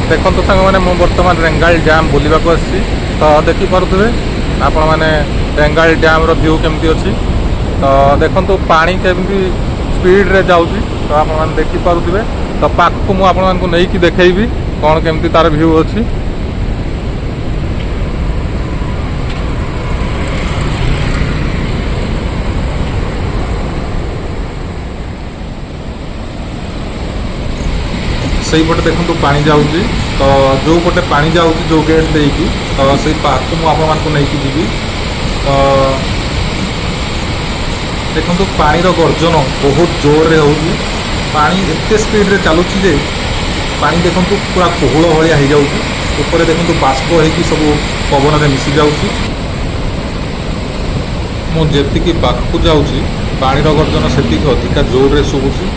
ଦେଖନ୍ତୁ ସାଙ୍ଗମାନେ ମୁଁ ବର୍ତ୍ତମାନ ରେଙ୍ଗାଲି ଡ୍ୟାମ୍ ବୁଲିବାକୁ ଆସିଛି। ତ ଦେଖିପାରୁଥିବେ ଆପଣମାନେ ରେଙ୍ଗାଲି ଡ୍ୟାମ୍ର ଭ୍ୟୁ କେମିତି ଅଛି। ତ ଦେଖନ୍ତୁ ପାଣି କେମିତି ସ୍ପିଡ଼ରେ ଯାଉଛି। ତ ଆପଣମାନେ ଦେଖିପାରୁଥିବେ। ତ ପାଖକୁ ମୁଁ ଆପଣମାନଙ୍କୁ ନେଇକି ଦେଖେଇବି କ'ଣ କେମିତି ତାର ଭ୍ୟୁ ଅଛି। ସେଇପଟେ ଦେଖନ୍ତୁ ପାଣି ଯାଉଛି। ତ ଯେଉଁ ପଟେ ପାଣି ଯାଉଛି ଯେଉଁ ଗେଟ୍ ଦେଇକି, ତ ସେଇ ପାଖକୁ ମୁଁ ଆପଣମାନଙ୍କୁ ନେଇକି ଯିବି। ତ ଦେଖନ୍ତୁ ପାଣିର ଗର୍ଜନ ବହୁତ ଜୋରରେ ହେଉଛି। ପାଣି ଏତେ ସ୍ପିଡ଼ରେ ଚାଲୁଛି ଯେ ପାଣି ଦେଖନ୍ତୁ ପୁରା କୋହଳ ଭଳିଆ ହେଇଯାଉଛି। ଉପରେ ଦେଖନ୍ତୁ ବାଷ୍ପ ହେଇକି ସବୁ ପବନରେ ମିଶି ଯାଉଛି। ମୁଁ ଯେତିକି ପାଖକୁ ଯାଉଛି ପାଣିର ଗର୍ଜନ ସେତିକି ଅଧିକା ଜୋରରେ ଶୁଭୁଛି।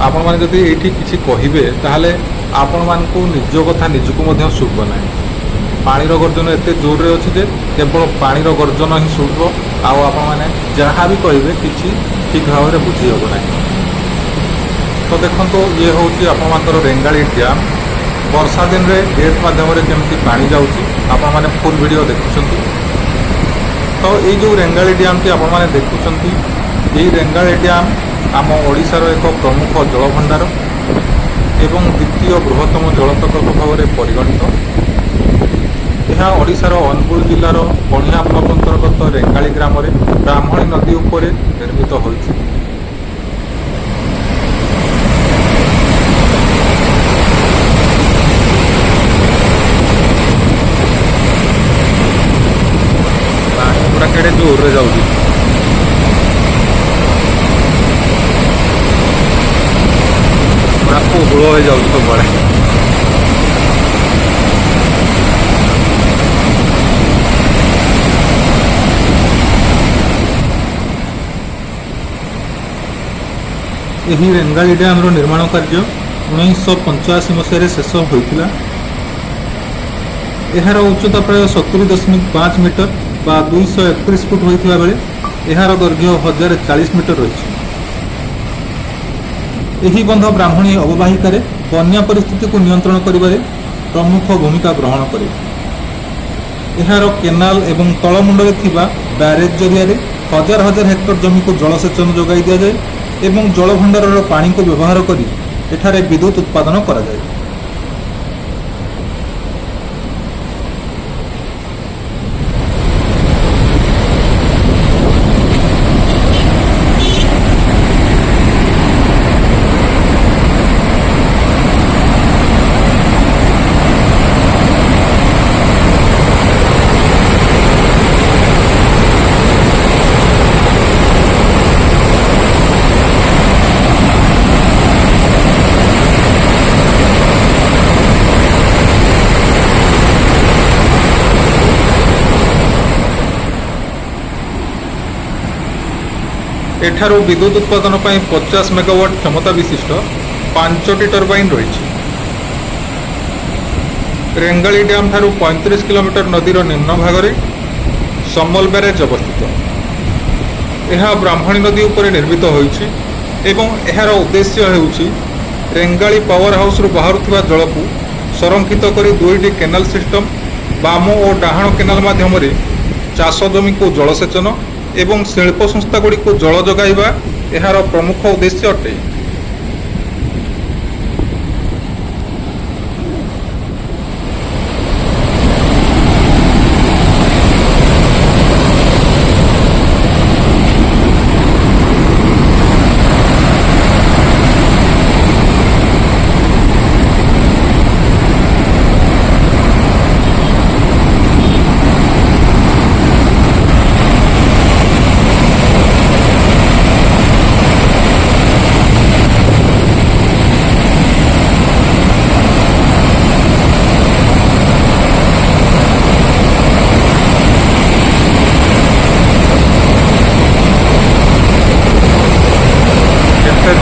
ଆପଣମାନେ ଯଦି ଏଇଠି କିଛି କହିବେ ତାହେଲେ ଆପଣମାନଙ୍କୁ ନିଜ କଥା ନିଜକୁ ମଧ୍ୟ ଶୁଭିବ ନାହିଁ। ପାଣିର ଗର୍ଜନ ଏତେ ଜୋରରେ ଅଛି ଯେ କେବଳ ପାଣିର ଗର୍ଜନ ହିଁ ଶୁଭିବ। ଆଉ ଆପଣମାନେ ଯାହା ବି କହିବେ କିଛି ଠିକ୍ ଭାବରେ ବୁଝି ହେବ ନାହିଁ। ତ ଦେଖନ୍ତୁ ଇଏ ହେଉଛି ଆପଣମାନଙ୍କର ରେଙ୍ଗାଲି ଡ୍ୟାମ୍। ବର୍ଷା ଦିନରେ ଗେଟ୍ ମାଧ୍ୟମରେ କେମିତି ପାଣି ଯାଉଛି ଆପଣମାନେ ଫୁଲ୍ ଭିଡ଼ିଓ ଦେଖୁଛନ୍ତି। ତ ଏଇ ଯେଉଁ ରେଙ୍ଗାଲି ଡ୍ୟାମ୍ଟି ଆପଣମାନେ ଦେଖୁଛନ୍ତି, ଏହି ରେଙ୍ଗାଲି ଡ୍ୟାମ୍ ଆମ ଓଡ଼ିଶାର ଏକ ପ୍ରମୁଖ ଜଳଭଣ୍ଡାର ଏବଂ ଦ୍ୱିତୀୟ ବୃହତ୍ତମ ଜଳ ପ୍ରକଳ୍ପ ଭାବରେ ପରିଗଣିତ। ଏହା ଓଡ଼ିଶାର ଅନୁଗୁଳ ଜିଲ୍ଲାର ବଣିହା ବ୍ଲକ ଅନ୍ତର୍ଗତ ରେଙ୍ଗାଲି ଗ୍ରାମରେ ବ୍ରାହ୍ମଣୀ ନଦୀ ଉପରେ ନିର୍ମିତ ହୋଇଛି। ପାଣି ପୁରା କେଡ଼େ ଜୋରରେ ଯାଉଛି। ପୁରା କୋହଳ ହେଇଯାଉଛି ସବୁବେଳେ। ଏହି ରେଙ୍ଗାଲି ଡ୍ୟାମ୍ର ନିର୍ମାଣ କାର୍ଯ୍ୟ 1985 ମସିହାରେ ଶେଷ ହୋଇଥିଲା। ଏହାର ଉଚ୍ଚତା ପ୍ରାୟ 70.5 ମିଟର ବା 231 ଫୁଟ ହୋଇଥିବା ବେଳେ ଏହାର ଦୈର୍ଘ୍ୟ 1040 ମିଟର ରହିଛି। ଏହି ବନ୍ଧ ବ୍ରାହ୍ମଣୀ ଅବବାହିକାରେ ବନ୍ୟା ପରିସ୍ଥିତିକୁ ନିୟନ୍ତ୍ରଣ କରିବାରେ ପ୍ରମୁଖ ଭୂମିକା ଗ୍ରହଣ କରେ। ଏହାର କେନାଲ ଏବଂ ତଳମୁଣ୍ଡରେ ଥିବା ବ୍ୟାରେଜ ଜରିଆରେ ହଜାର ହଜାର ହେକ୍ଟର ଜମିକୁ ଜଳସେଚନ ଯୋଗାଇ ଦିଆଯାଏ ଏବଂ ଜଳଭଣ୍ଡାରର ପାଣିକୁ ବ୍ୟବହାର କରି ଏଠାରେ ବିଦ୍ୟୁତ୍ ଉତ୍ପାଦନ କରାଯାଏ। ଏଠାରୁ ବିଦ୍ୟୁତ୍ ଉତ୍ପାଦନ ପାଇଁ 50 ମେଗାୱାଟ୍ କ୍ଷମତା ବିଶିଷ୍ଟ 5ଟି ଟର୍ବାଇନ୍ ରହିଛି। ରେଙ୍ଗାଲି ଡ୍ୟାମ୍ ଠାରୁ 35 କିଲୋମିଟର ନଦୀର ନିମ୍ନ ଭାଗରେ ସମଲ ବ୍ୟାରେଜ ଅବସ୍ଥିତ। ଏହା ବ୍ରାହ୍ମଣୀ ନଦୀ ଉପରେ ନିର୍ମିତ ହୋଇଛି ଏବଂ ଏହାର ଉଦ୍ଦେଶ୍ୟ ହେଉଛି ରେଙ୍ଗାଲି ପାୱାର ହାଉସ୍ରୁ ବାହାରୁଥିବା ଜଳକୁ ସଂରକ୍ଷିତ କରି 2ଟି କେନାଲ ସିଷ୍ଟମ ବାମ ଓ ଡାହାଣ କେନାଲ ମାଧ୍ୟମରେ ଚାଷ ଜମିକୁ ଜଳସେଚନ ଏବଂ ଶିଳ୍ପ ସଂସ୍ଥାଗୁଡ଼ିକୁ ଜଳ ଯୋଗାଇବା ଏହାର ପ୍ରମୁଖ ଉଦ୍ଦେଶ୍ୟ ଅଟେ।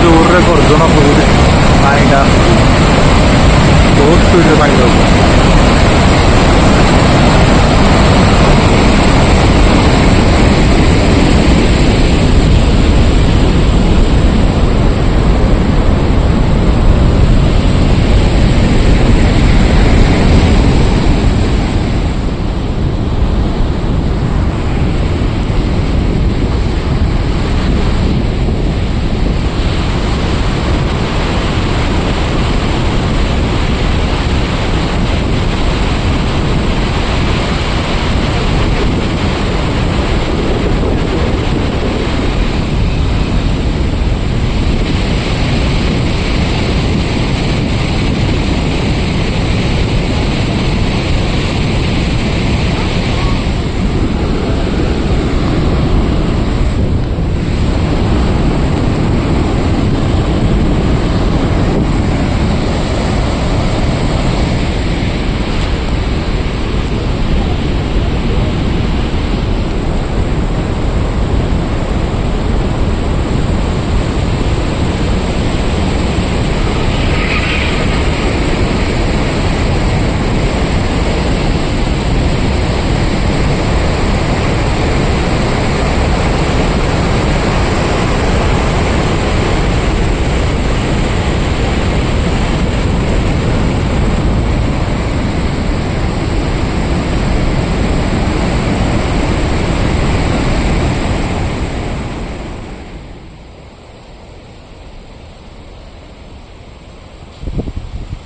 ଜୋରରେ ଗର୍ଜନ କରୁଛି। ପାଣିଟା ବହୁତ ସ୍ପିଡ଼ରେ ପାଣି ଯାଉଛି।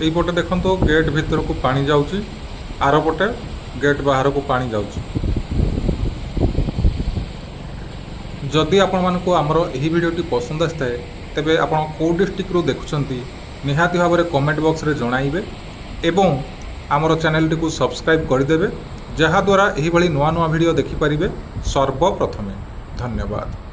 এইପଟେ ଦେଖନ୍ତୁ ଗେଟ୍ ଭିତରକୁ ପାଣି ଯାଉଛି, ଆରପଟେ ଗେଟ୍ ବାହାରକୁ ପାଣି ଯାଉଛି। ଯଦି ଆପଣମାନଙ୍କୁ ଆମର ଏହି ଭିଡ଼ିଓଟି ପସନ୍ଦ ଆସିଥାଏ ତେବେ ଆପଣ କେଉଁ ଡିଷ୍ଟ୍ରିକ୍ଟରୁ ଦେଖୁଛନ୍ତି ନିହାତି ଭାବରେ କମେଣ୍ଟ ବକ୍ସରେ ଜଣାଇବେ ଏବଂ ଆମର ଚ୍ୟାନେଲଟିକୁ ସବସ୍କ୍ରାଇବ୍ କରିଦେବେ, ଯାହାଦ୍ୱାରା ଏହିଭଳି ନୂଆ ନୂଆ ଭିଡ଼ିଓ ଦେଖିପାରିବେ ସର୍ବପ୍ରଥମେ। ଧନ୍ୟବାଦ।